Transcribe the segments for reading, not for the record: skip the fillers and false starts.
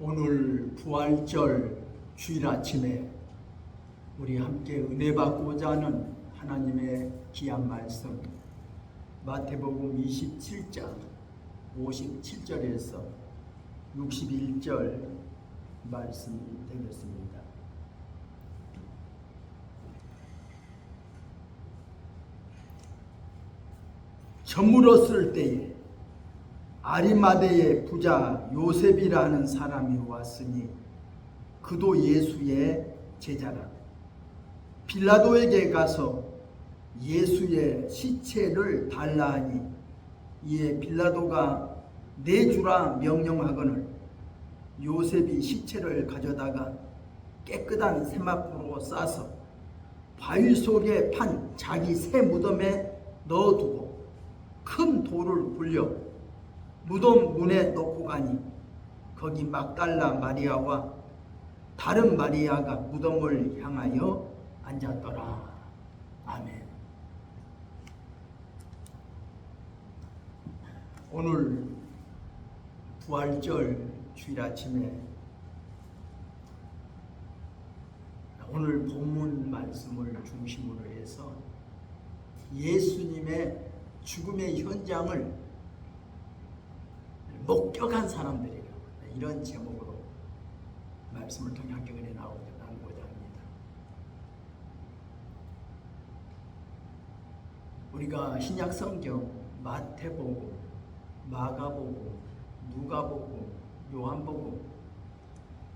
오늘 부활절 주일 아침에 우리 함께 은혜 받고자 하는 하나님의 귀한 말씀 마태복음 27장 57절에서 61절 말씀이 되겠습니다. 저물었을 때에 아리마대의 부자 요셉이라 하는 사람이 왔으니 그도 예수의 제자라. 빌라도에게 가서 예수의 시체를 달라 하니 이에 빌라도가 내주라 명령하거늘 요셉이 시체를 가져다가 깨끗한 세마포로 싸서 바위 속에 판 자기 새 무덤에 넣어두고 큰 돌을 굴려 무덤 문에 놓고 가니 거기 막달라 마리아와 다른 마리아가 무덤을 향하여 앉았더라. 아멘. 오늘 부활절 주일 아침에 오늘 본문 말씀을 중심으로 해서 예수님의 죽음의 현장을 목격한 사람들이라고 이런 제목으로 말씀을 통해 함께 은혜 나누고자 합니다. 우리가 신약 성경 마태복음, 마가복음, 누가복음, 요한복음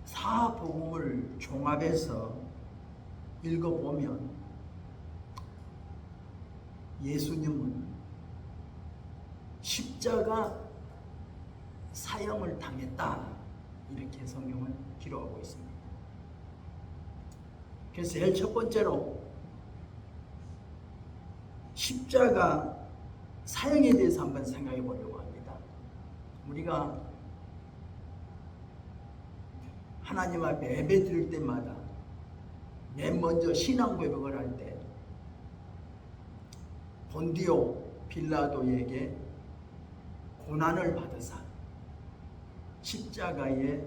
사복음을 종합해서 읽어보면 예수님은 십자가 사형을 당했다 이렇게 성경을 기록하고 있습니다. 그래서 제일 첫 번째로 십자가 사형에 대해서 한번 생각해 보려고 합니다. 우리가 하나님 앞에 예배 드릴 때마다 맨 먼저 신앙 고백을 할 때 본디오 빌라도에게 고난을 받으사 십자가에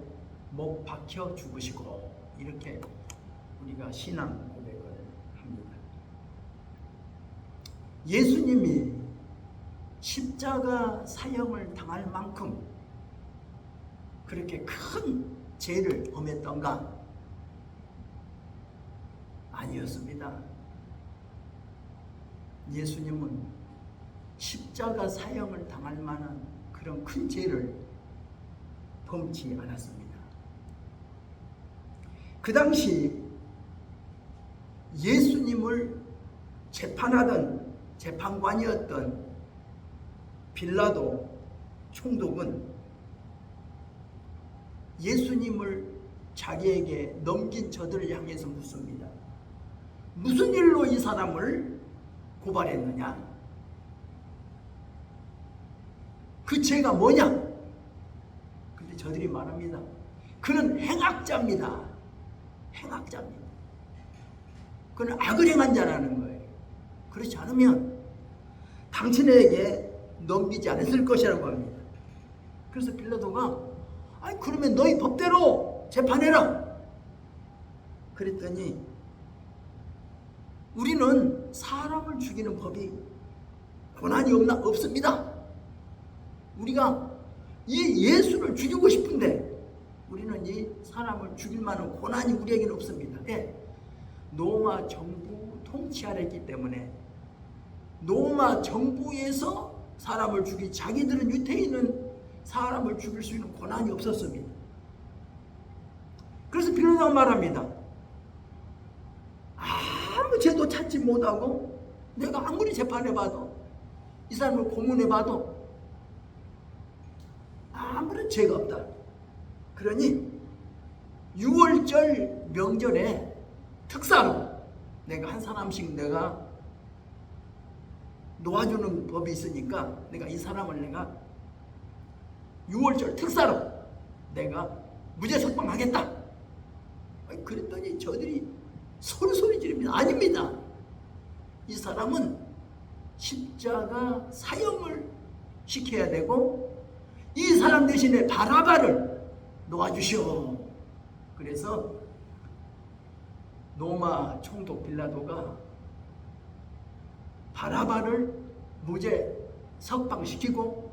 못 박혀 죽으시고 이렇게 우리가 신앙 고백을 합니다. 예수님이 십자가 사형을 당할 만큼 그렇게 큰 죄를 범했던가? 아니었습니다. 예수님은 십자가 사형을 당할 만한 그런 큰 죄를 범치 않았습니다. 그 당시 예수님을 재판하던 재판관이었던 빌라도 총독은 예수님을 자기에게 넘긴 저들을 향해서 묻습니다. 무슨 일로 이 사람을 고발했느냐? 그 죄가 뭐냐? 저들이 말합니다. 그는 행악자입니다. 행악자입니다. 그는 악을 행한 자라는 거예요. 그렇지 않으면 당신에게 넘기지 않았을 것이라고 합니다. 그래서 빌라도가 그러면 너희 법대로 재판해라. 그랬더니 우리는 사람을 죽이는 법이 고난이 없습니다. 우리가 이 예수를 죽이고 싶은데 우리는 이 사람을 죽일 만한 고난이 우리에게는 없습니다. 로마 정부 통치 아래였기 때문에 로마 정부에서 사람을 자기들은 유태인은 사람을 죽일 수 있는 고난이 없었습니다. 그래서 빌라도가 말합니다. 아무 죄도 찾지 못하고 내가 아무리 재판해봐도 이 사람을 고문해봐도 아무런 죄가 없다. 그러니 6월절 명절에 특사로 내가 한 사람씩 내가 놓아주는 법이 있으니까 내가 이 사람을 내가 6월절 특사로 내가 무죄 석방하겠다. 그랬더니 저들이 소리 지릅니다. 아닙니다. 이 사람은 십자가 사형을 시켜야 되고 이 사람 대신에 바라바를 놓아주시오. 그래서 로마 총독 빌라도가 바라바를 무죄 석방시키고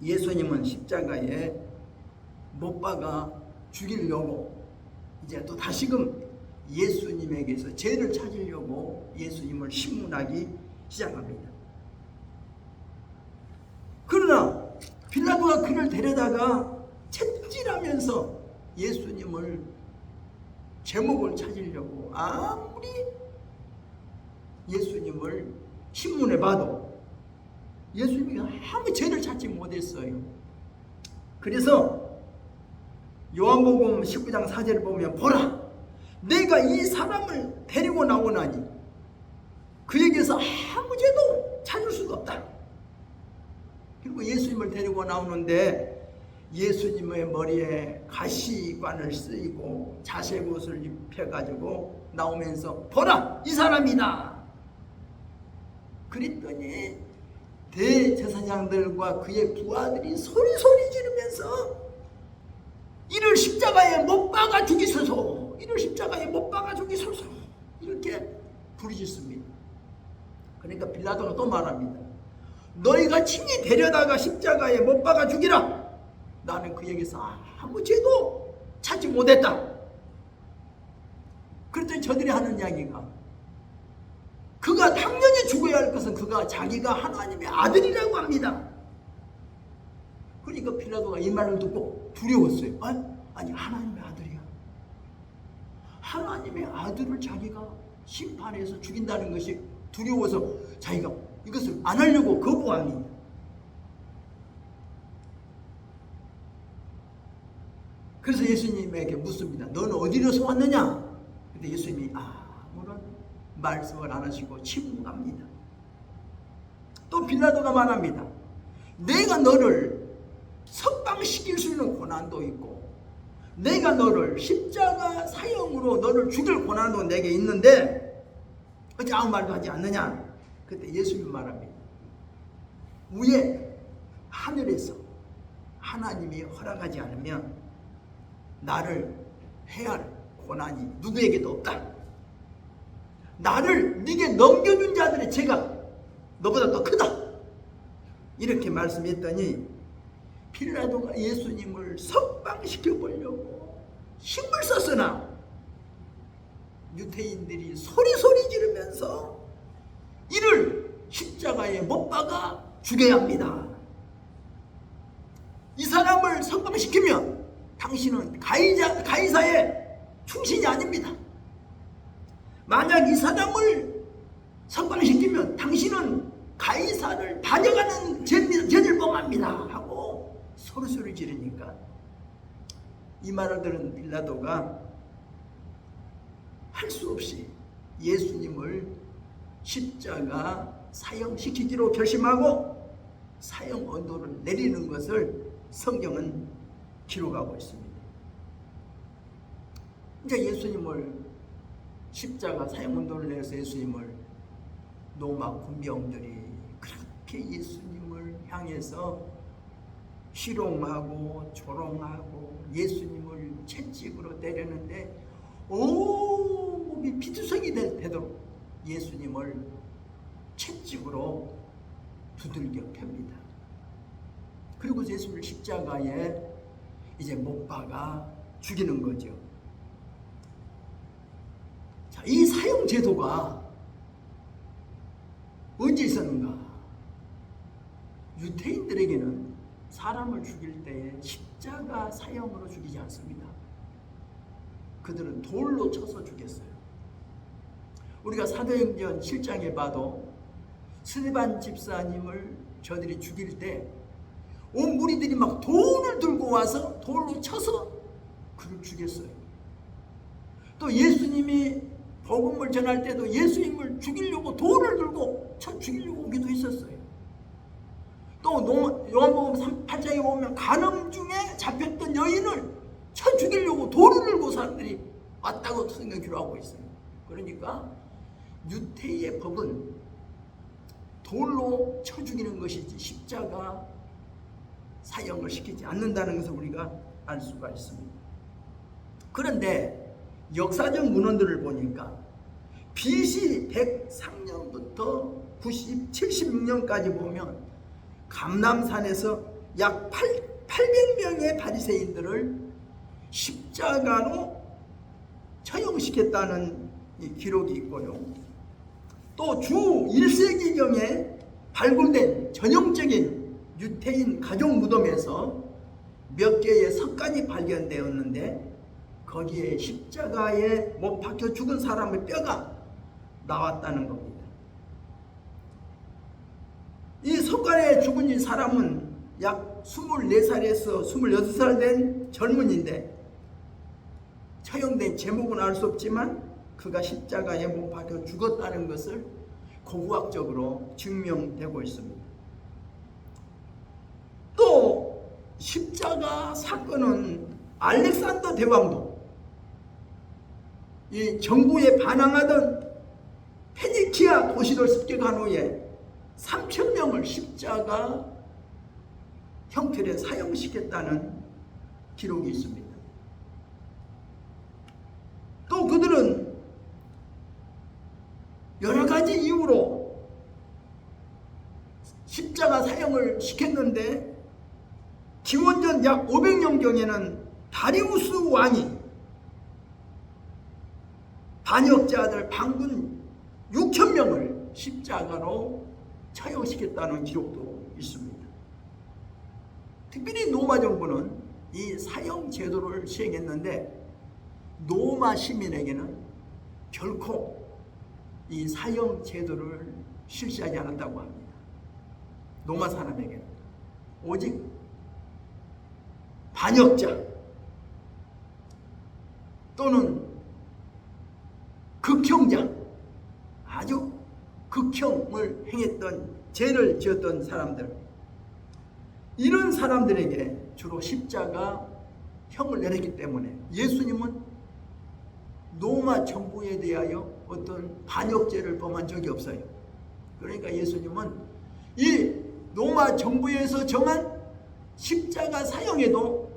예수님은 십자가에 못 박아 죽이려고 이제 또 다시금 예수님에게서 죄를 찾으려고 예수님을 신문하기 시작합니다. 그러나 빌라도가 그를 데려다가 채찍질하면서 예수님을 제목을 찾으려고 아무리 예수님을 신문해 봐도 예수님이 아무 죄를 찾지 못했어요. 그래서 요한복음 19장 4절을 보면 보라 내가 이 사람을 데리고 나오나니 그에게서 아무 죄도 찾을 수가 없다. 그리고 예수님을 데리고 나오는데 예수님의 머리에 가시관을 쓰이고 자색 옷을 입혀가지고 나오면서 보라 이 사람이다. 그랬더니 대제사장들과 그의 부하들이 소리 지르면서 이를 십자가에 못 박아 죽이소서, 이를 십자가에 못 박아 죽이소서 이렇게 부르짖습니다. 그러니까 빌라도가 또 말합니다. 너희가 친히 데려다가 십자가에 못 박아 죽이라. 나는 그에게서 아무 죄도 찾지 못했다. 그랬더니 저들이 하는 이야기가 그가 당연히 죽어야 할 것은 그가 자기가 하나님의 아들이라고 합니다. 그러니까 빌라도가 이 말을 듣고 두려웠어요. 아니 하나님의 아들이야. 하나님의 아들을 자기가 심판해서 죽인다는 것이 두려워서 자기가 이것을 안 하려고 거부합니다. 그래서 예수님에게 묻습니다. 너는 어디로서 왔느냐? 근데 예수님이 아무런 말씀을 안 하시고 침묵합니다. 또 빌라도가 말합니다. 내가 너를 석방시킬 수 있는 고난도 있고 내가 너를 십자가 사형으로 너를 죽일 고난도 내게 있는데 어찌 아무 말도 하지 않느냐? 그때 예수님 말합니다. 위에 하늘에서 하나님이 허락하지 않으면 나를 해할 고난이 누구에게도 없다. 나를 네게 넘겨준 자들의 죄가 너보다 더 크다. 이렇게 말씀했더니 빌라도가 예수님을 석방시켜 보려고 힘을 썼으나 유대인들이 소리 지르면서 이를 십자가에 못 박아 죽여야 합니다. 이 사람을 석방시키면 당신은 가이사의 충신이 아닙니다. 만약 이 사람을 석방시키면 당신은 가이사를 다녀가는 죄를 범합니다 하고 소리 지르니까 이 말을 들은 빌라도가 할 수 없이 예수님을 십자가 사형시키기로 결심하고 사형 언도를 내리는 것을 성경은 기록하고 있습니다. 이제 예수님을 십자가 사형 언도를 내려서 예수님을 로마 군병들이 그렇게 예수님을 향해서 희롱하고 조롱하고 예수님을 채찍으로 때리는데 온몸이 피투성이 되도록 예수님을 채찍으로 두들겨 팹니다. 그리고 예수님을 십자가에 이제 못 박아 죽이는 거죠. 자, 이 사형 제도가 언제 있었는가? 유대인들에게는 사람을 죽일 때에 십자가 사형으로 죽이지 않습니다. 그들은 돌로 쳐서 죽였어요. 우리가 사도행전 7장에 봐도 스데반 집사님을 저들이 죽일 때 온 무리들이 막 돌을 들고 와서 돌로 쳐서 그를 죽였어요. 또 예수님이 복음을 전할 때도 예수님을 죽이려고 돌을 들고 쳐 죽이려고 오기도 했었어요. 또 요한복음 8장에 보면 간음 중에 잡혔던 여인을 쳐 죽이려고 돌을 들고 사람들이 왔다고 성경 기록하고 있어요. 그러니까 유대의 법은 돌로 쳐 죽이는 것이지 십자가 사형을 시키지 않는다는 것을 우리가 알 수가 있습니다. 그런데 역사적 문헌들을 보니까 BC 103년부터 76년까지 보면 감람산에서 약 800명의 바리새인들을 십자가로 처형시켰다는 기록이 있고요. 또 주 1세기경에 발굴된 전형적인 유태인 가족 무덤에서 몇 개의 석관이 발견되었는데 거기에 십자가에 못 박혀 죽은 사람의 뼈가 나왔다는 겁니다. 이 석관에 죽은 이 사람은 약 24살에서 26살 된 젊은인데 처형된 제목은 알 수 없지만 그가 십자가에 못 박혀 죽었다는 것을 고고학적으로 증명되고 있습니다. 또 십자가 사건은 알렉산더 대왕도 이 정부에 반항하던 페니키아 도시를 습격한 후에 3,000명을 십자가 형틀에 사형시켰다는 기록이 있습니다. 또 그들은 여러 가지 이유로 십자가 사형을 시켰는데 기원전 약 500년경에는 다리우스 왕이 반역자들 반군 6,000명을 십자가로 처형시켰다는 기록도 있습니다. 특별히 로마 정부는 이 사형 제도를 시행했는데 로마 시민에게는 결코 이 사형 제도를 실시하지 않았다고 합니다. 로마 사람에게는 오직 반역자 또는 극형자, 아주 극형을 행했던 죄를 지었던 사람들, 이런 사람들에게 주로 십자가 형을 내렸기 때문에 예수님은 로마 정부에 대하여 어떤 반역죄를 범한 적이 없어요. 그러니까 예수님은 이 로마 정부에서 정한 십자가 사형에도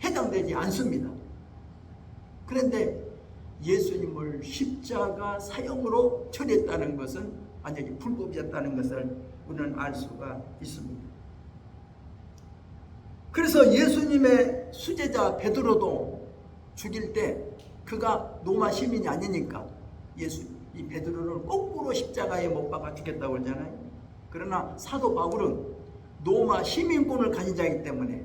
해당되지 않습니다. 그런데 예수님을 십자가 사형으로 처리했다는 것은 완전히 불법이었다는 것을 우리는 알 수가 있습니다. 그래서 예수님의 수제자 베드로도 죽일 때 그가 로마 시민이 아니니까 이 베드로를 거꾸로 십자가에 못 박아 죽겠다고 그러잖아요. 그러나 사도 바울은 로마 시민권을 가진 자이기 때문에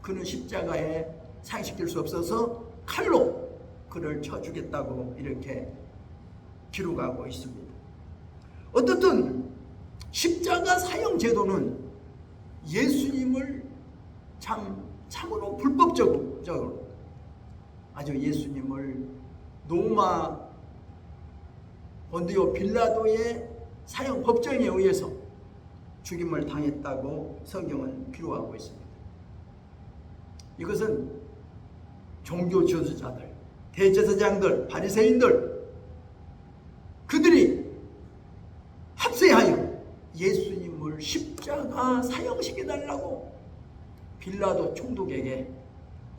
그는 십자가에 사형시킬 수 없어서 칼로 그를 쳐 죽였다고 이렇게 기록하고 있습니다. 어떻든 십자가 사형 제도는 예수님을 참으로 불법적으로 아주 예수님을 로마 본디오 빌라도의 사형 법정에 의해서 죽임을 당했다고 성경은 기록하고 있습니다. 이것은 종교 지도자들, 대제사장들, 바리새인들 그들이 합세하여 예수님을 십자가 사형시켜달라고 빌라도 총독에게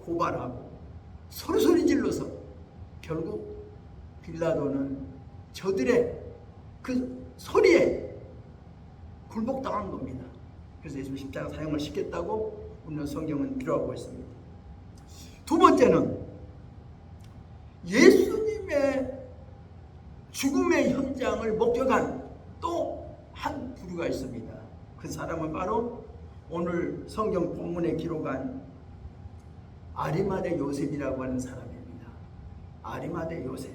고발하고 소리 질러서 결국 빌라도는 저들의 그 소리에 굴복당한 겁니다. 그래서 예수님 십자가 사형을 시켰다고 우리는 성경은 기록하고 있습니다. 두 번째는 예수님의 죽음의 현장을 목격한 또 한 부류가 있습니다. 그 사람은 바로 오늘 성경 본문에 기록한 아리마대 요셉이라고 하는 사람입니다. 아리마대 요셉.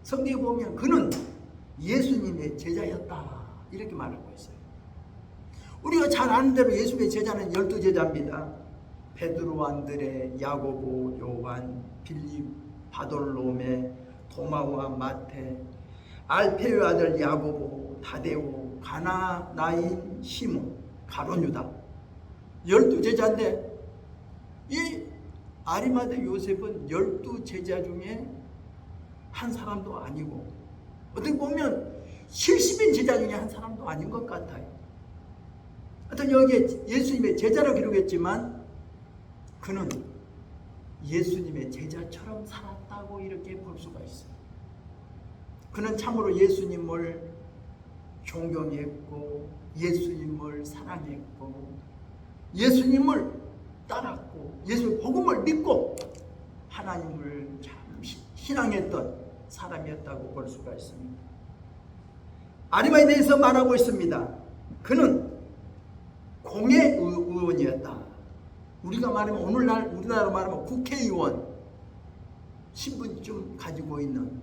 성경에 보면 그는 예수님의 제자였다 이렇게 말하고 있어요. 우리가 잘 아는 대로 예수님의 제자는 12제자입니다. 베드로, 안드레, 야고보, 요한, 빌립, 바돌로메, 도마와 마태, 알페의 아들 야고보, 다데오, 가나, 나인, 시몬, 가룟 유다. 12제자인데 이 아리마대 요셉은 12제자 중에 한 사람도 아니고 어떻게 보면 70인 제자 중에 한 사람도 아닌 것 같아요. 하여튼 여기에 예수님의 제자로 기록했지만 그는 예수님의 제자처럼 살았다고 이렇게 볼 수가 있어요. 그는 참으로 예수님을 존경했고 예수님을 사랑했고 예수님을 따랐고 예수의 복음을 믿고 하나님을 참 신앙했던 사람이었다고 볼 수가 있습니다. 아리마에 대해서 말하고 있습니다. 그는 공회의원이었다. 우리가 말하면 오늘날 우리나라로 말하면 국회의원 신분증 가지고 있는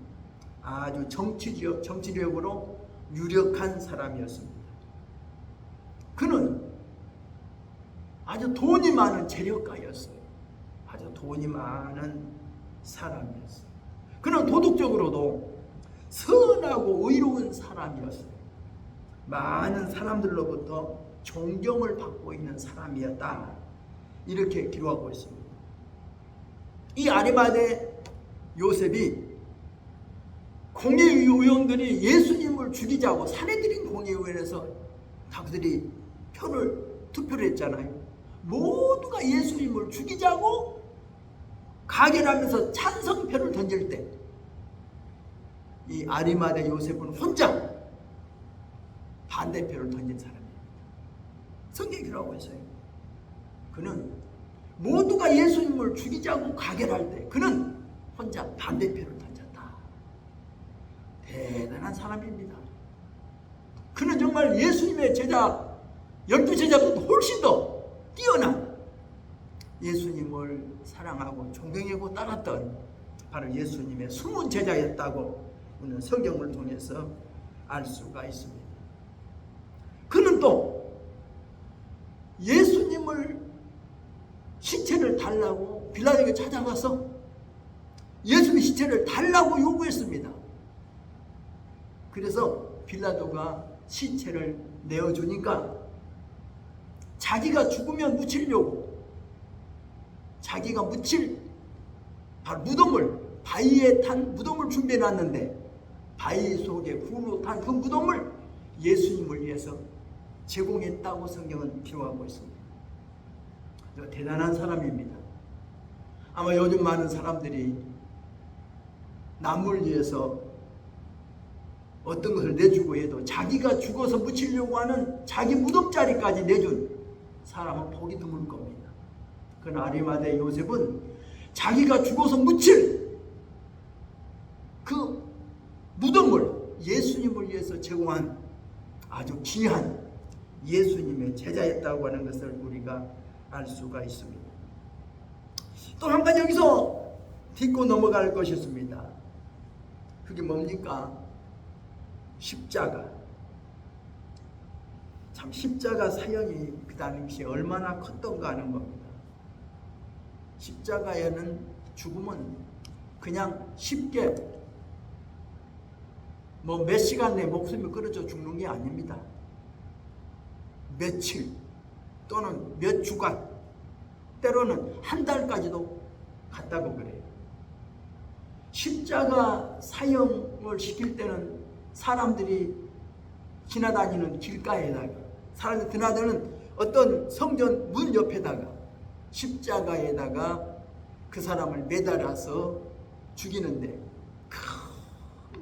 아주 정치력으로 유력한 사람이었습니다. 그는 아주 돈이 많은 재력가였어요. 아주 돈이 많은 사람이었어요. 그는 도덕적으로도 선하고 의로운 사람이었어요. 많은 사람들로부터 존경을 받고 있는 사람이었다. 이렇게 기록하고 있습니다. 이 아리마대 요셉이 공회의원들이 예수님을 죽이자고 사내들인 공회의원에서 그들이 투표를 했잖아요. 모두가 예수님을 죽이자고 가결하면서 찬성표를 던질 때 이 아리마대 요셉은 혼자 반대표를 던진 사람입니다. 성경에 기록하고 있어요. 그는 모두가 예수님을 죽이자고 가결할 때 그는 혼자 반대표를 던졌다. 대단한 사람입니다. 그는 정말 예수님의 제자 12제자보다 훨씬 더 뛰어난 예수님을 사랑하고 존경하고 따랐던 바로 예수님의 숨은 제자였다고 우리는 성경을 통해서 알 수가 있습니다. 그는 또 예수님을 시체를 달라고 빌라도에게 찾아가서 예수님의 시체를 달라고 요구했습니다. 그래서 빌라도가 시체를 내어주니까 자기가 죽으면 묻히려고 자기가 묻힐 바로 무덤을 바위에 탄 무덤을 준비해놨는데 바위 속에 굴로 탄 그 무덤을 예수님을 위해서 제공했다고 성경은 기록하고 있습니다. 대단한 사람입니다. 아마 요즘 많은 사람들이 남을 위해서 어떤 것을 내주고 해도 자기가 죽어서 묻히려고 하는 자기 무덤자리까지 내준 사람은 보기 드물 겁니다. 그러나 아리마대 요셉은 자기가 죽어서 묻힐 그 무덤을 예수님을 위해서 제공한 아주 귀한 예수님의 제자였다고 하는 것을 우리가 알 수가 있습니다. 또 한 가지 여기서 짚고 넘어갈 것이 있습니다. 그게 뭡니까? 십자가. 참 십자가 사역이 그 당시에 얼마나 컸던가 하는 겁니다. 십자가에는 죽음은 그냥 쉽게 몇 시간 내에 목숨이 끊어져 죽는 게 아닙니다. 며칠 또는 몇 주간 때로는 한 달까지도 갔다고 그래요. 십자가 사형을 시킬 때는 사람들이 지나다니는 길가에다가 사람들이 드나드는 어떤 성전 문 옆에다가 십자가에다가 그 사람을 매달아서 죽이는데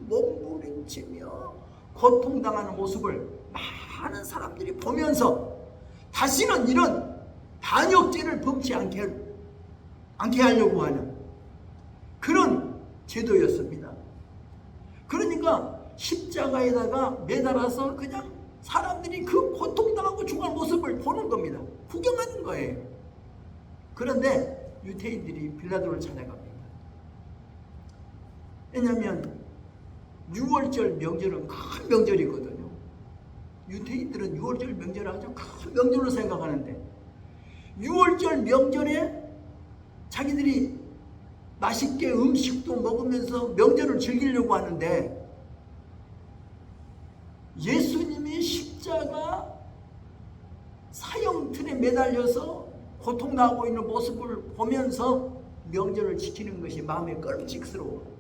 몸부림치며 고통당하는 모습을 많은 사람들이 보면서 다시는 이런 반역죄를 범치 않게 하려고 하는 그런 제도였습니다. 그러니까 십자가에다가 매달아서 그냥 사람들이 그 고통당하고 죽은 모습을 보는 겁니다. 구경하는 거예요. 그런데 유대인들이 빌라도를 찾아갑니다. 왜냐하면 6월절 명절은 큰 명절이거든요. 유대인들은 6월절 명절을 아주 큰 명절로 생각하는데 6월절 명절에 자기들이 맛있게 음식도 먹으면서 명절을 즐기려고 하는데 예수님이 십자가 사형틀에 매달려서 고통당하고 있는 모습을 보면서 명절을 지키는 것이 마음에 껄찍스러워.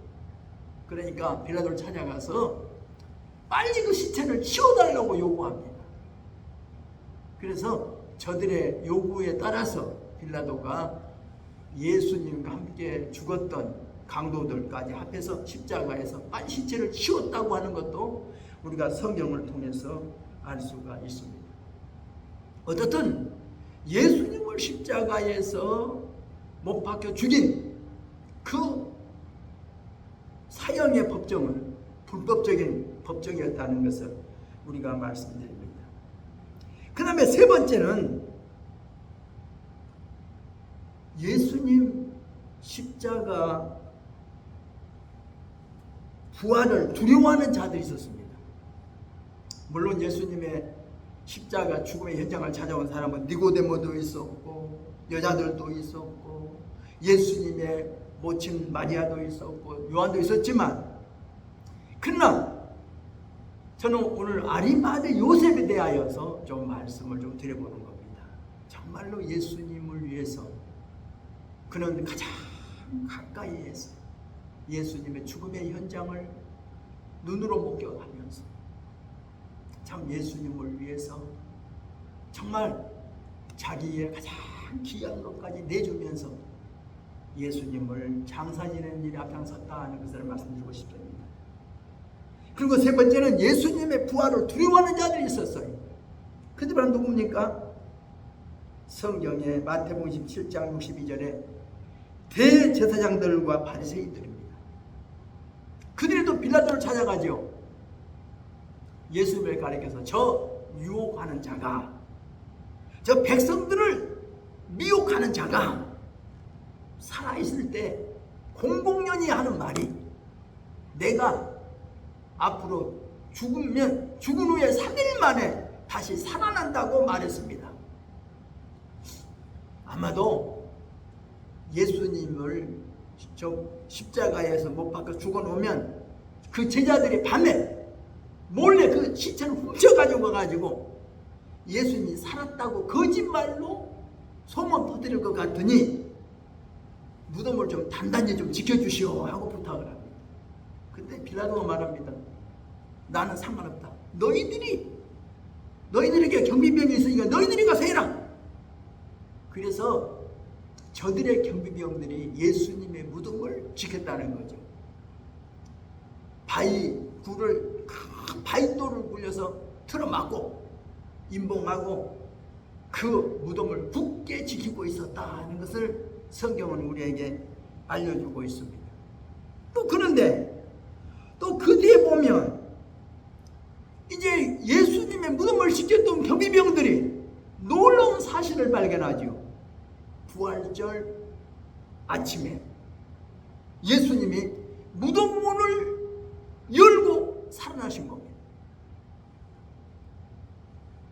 그러니까 빌라도를 찾아가서 빨리 그 시체를 치워달라고 요구합니다. 그래서 저들의 요구에 따라서 빌라도가 예수님과 함께 죽었던 강도들까지 합해서 십자가에서 시체를 치웠다고 하는 것도 우리가 성경을 통해서 알 수가 있습니다. 어떻든 예수님을 십자가에서 못 박혀 죽인 그 사형의 법정은 불법적인 법정이었다는 것을 우리가 말씀드립니다. 그 다음에 세 번째는 예수님 십자가 부활을 두려워하는 자들이 있었습니다. 물론 예수님의 십자가 죽음의 현장을 찾아온 사람은 니고데모도 있었고 여자들도 있었고 예수님의 모친 마리아도 있었고 요한도 있었지만, 그러나 저는 오늘 아리마대 요셉에 대하여서 좀 말씀을 좀 드려보는 겁니다. 정말로 예수님을 위해서 그는 가장 가까이에서 예수님의 죽음의 현장을 눈으로 목격하면서 참 예수님을 위해서 정말 자기의 가장 귀한 것까지 내주면서 예수님을 장사 지내는 일에 앞장섰다 하는 것을 말씀드리고 싶습니다. 그리고 세 번째는 예수님의 부활을 두려워하는 자들이 있었어요. 그들은 누굽니까? 성경의 마태복음 17장 62절에 대제사장들과 바리새인들입니다. 그들도 빌라도를 찾아가죠. 예수님을 가리켜서 저 유혹하는 자가, 저 백성들을 미혹하는 자가 살아있을 때 공공연히 하는 말이 내가 앞으로 죽으면 죽은 후에 3일 만에 다시 살아난다고 말했습니다. 아마도 예수님을 저 십자가에서 못 박혀 죽어놓으면 그 제자들이 밤에 몰래 그 시체를 훔쳐가지고 가지고 예수님이 살았다고 거짓말로 소문 퍼뜨릴 것 같으니 무덤을 좀 단단히 좀 지켜주시오 하고 부탁을 합니다. 그때 빌라도가 말합니다. 나는 상관없다. 너희들에게 경비병이 있으니까 너희들이 가서 해라. 그래서 저들의 경비병들이 예수님의 무덤을 지켰다는 거죠. 큰 바위돌을 굴려서 틀어막고 임봉하고 그 무덤을 굳게 지키고 있었다는 것을 성경은 우리에게 알려주고 있습니다. 또 그런데 또 그 뒤에 보면 이제 예수님의 무덤을 지켰던 경비병들이 놀라운 사실을 발견하죠. 부활절 아침에 예수님이 무덤 문을 열고 살아나신 겁니다.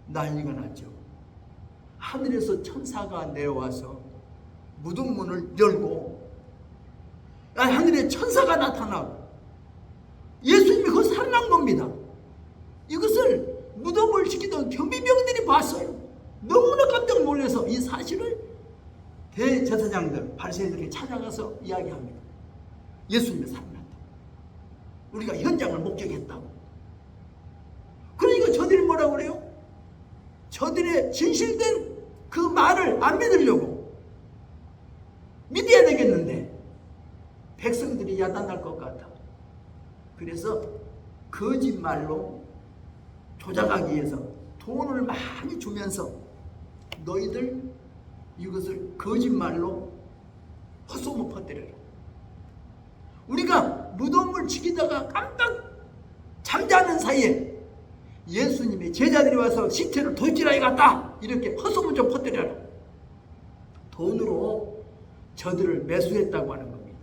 난리가 났죠. 하늘에서 천사가 내려와서 무덤 문을 열고 하늘에 천사가 나타나고 예수님이 그 살아난 겁니다. 이것을 무덤을 지키던 경비병들이 봤어요. 너무나 깜짝 놀라서 이 사실을 대제사장들, 바리새인들에게 찾아가서 이야기합니다. 예수님이 살아났다. 우리가 현장을 목격했다고. 그러니까 저들이 뭐라고 그래요? 저들의 진실된 그 말을 안 믿으려고 믿어야 되겠는데 백성들이 야단날 것 같아. 그래서 거짓말로 조작하기 위해서 돈을 많이 주면서 너희들 이것을 거짓말로 헛소문 퍼뜨려라. 우리가 무덤을 지키다가 깜빡 잠자는 사이에 예수님의 제자들이 와서 시체를 도질하게 갔다. 이렇게 헛소문 좀 퍼뜨려라. 돈으로 저들을 매수했다고 하는 겁니다.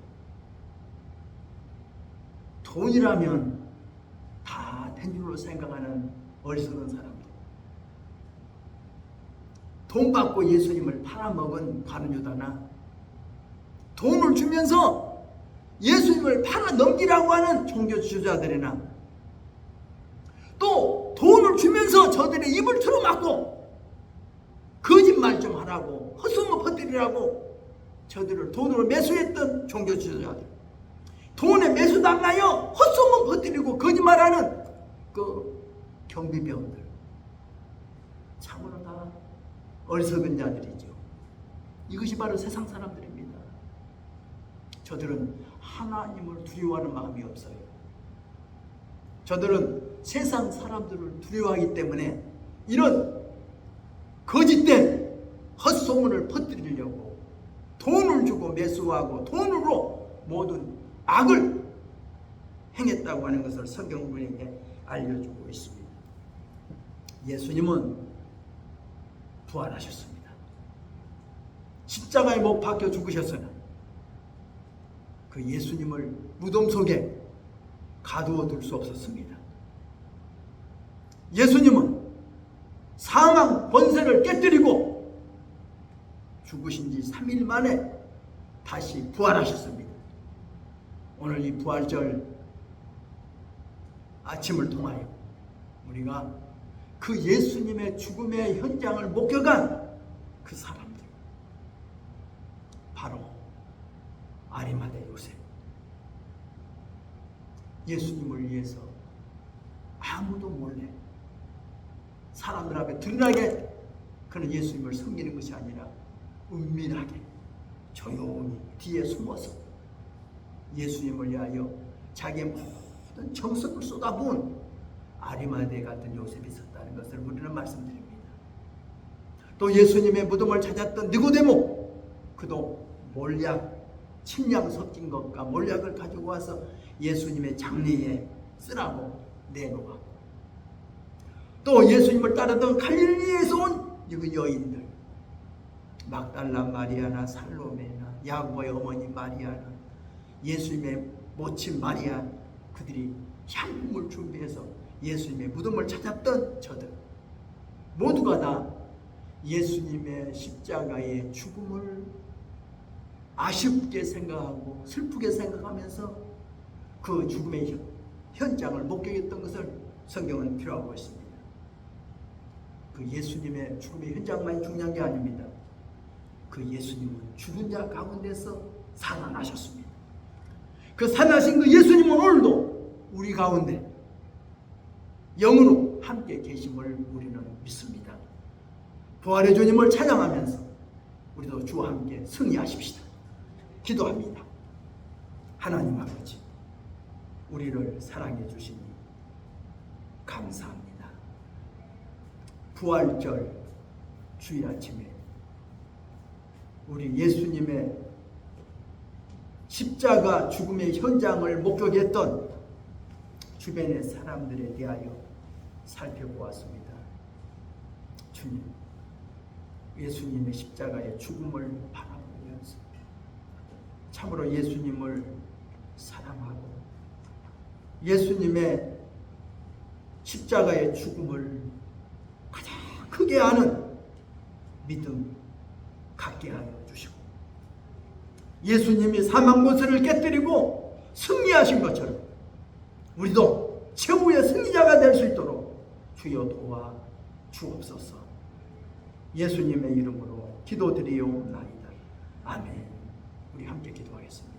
돈이라면 다 된 줄로 생각하는 어리석은 사람들. 돈 받고 예수님을 팔아먹은 가룟유다나 돈을 주면서 예수님을 팔아넘기라고 하는 종교지도자들이나 또 돈을 주면서 저들의 입을 틀어막고 거짓말 좀 하라고 헛소문 퍼뜨리라고 저들을 돈으로 매수했던 종교지도자들, 돈에 매수당하여 헛소문 퍼뜨리고 거짓말하는 그 경비병들, 참으로 다 어리석은 자들이죠. 이것이 바로 세상 사람들입니다. 저들은 하나님을 두려워하는 마음이 없어요. 저들은 세상 사람들을 두려워하기 때문에 이런 거짓된 헛소문을 퍼뜨리려고 돈을 주고 매수하고 돈으로 모든 악을 행했다고 하는 것을 성경은 우리에게 알려주고 있습니다. 예수님은 부활하셨습니다. 십자가에 못 박혀 죽으셨으나 그 예수님을 무덤 속에 가두어 둘 수 없었습니다. 예수님은 사망 권세를 깨뜨리고 죽으신 지 3일 만에 다시 부활하셨습니다. 오늘 이 부활절 아침을 통하여 우리가 그 예수님의 죽음의 현장을 목격한 그 사람들, 바로 아리마대 요셉, 예수님을 위해서 아무도 몰래 사람들 앞에 드러나게 그는 예수님을 섬기는 것이 아니라 은밀하게 조용히 뒤에 숨어서 예수님을 위하여 자기의 모든 정성을 쏟아부은 아리마대 같은 요셉이 있었다는 것을 우리는 말씀드립니다. 또 예수님의 무덤을 찾았던 니고데모, 그도 몰약, 침량 섞인 것과 몰약을 가지고 와서 예수님의 장례에 쓰라고 내놓았고, 또 예수님을 따르던 갈릴리에서 온 여인들, 막달라 마리아나 살로메나 야고보의 어머니 마리아나 예수님의 모친 마리아, 그들이 향품을 준비해서 예수님의 무덤을 찾았던 저들 모두가 다 예수님의 십자가의 죽음을 아쉽게 생각하고 슬프게 생각하면서 그 죽음의 현장을 목격했던 것을 성경은 필요하고 있습니다. 그 예수님의 죽음의 현장만이 중요한 게 아닙니다. 그 예수님은 죽은 자 가운데서 살아나셨습니다. 그 살아나신 그 예수님은 오늘도 우리 가운데 영으로 함께 계심을 우리는 믿습니다. 부활의 주님을 찬양하면서 우리도 주와 함께 승리하십시다. 기도합니다. 하나님 아버지, 우리를 사랑해 주시니 감사합니다. 부활절 주일 아침에 우리 예수님의 십자가 죽음의 현장을 목격했던 주변의 사람들에 대하여 살펴보았습니다. 주님, 예수님의 십자가의 죽음을 바라보면서 참으로 예수님을 사랑하고 예수님의 십자가의 죽음을 가장 크게 아는 믿음 갖게 하여 주시고, 예수님이 사망 권세를 깨뜨리고 승리하신 것처럼 우리도 최후의 승리자가 될 수 있도록 주여 도와 주옵소서. 예수님의 이름으로 기도드리옵나이다. 아멘. 우리 함께 기도하겠습니다.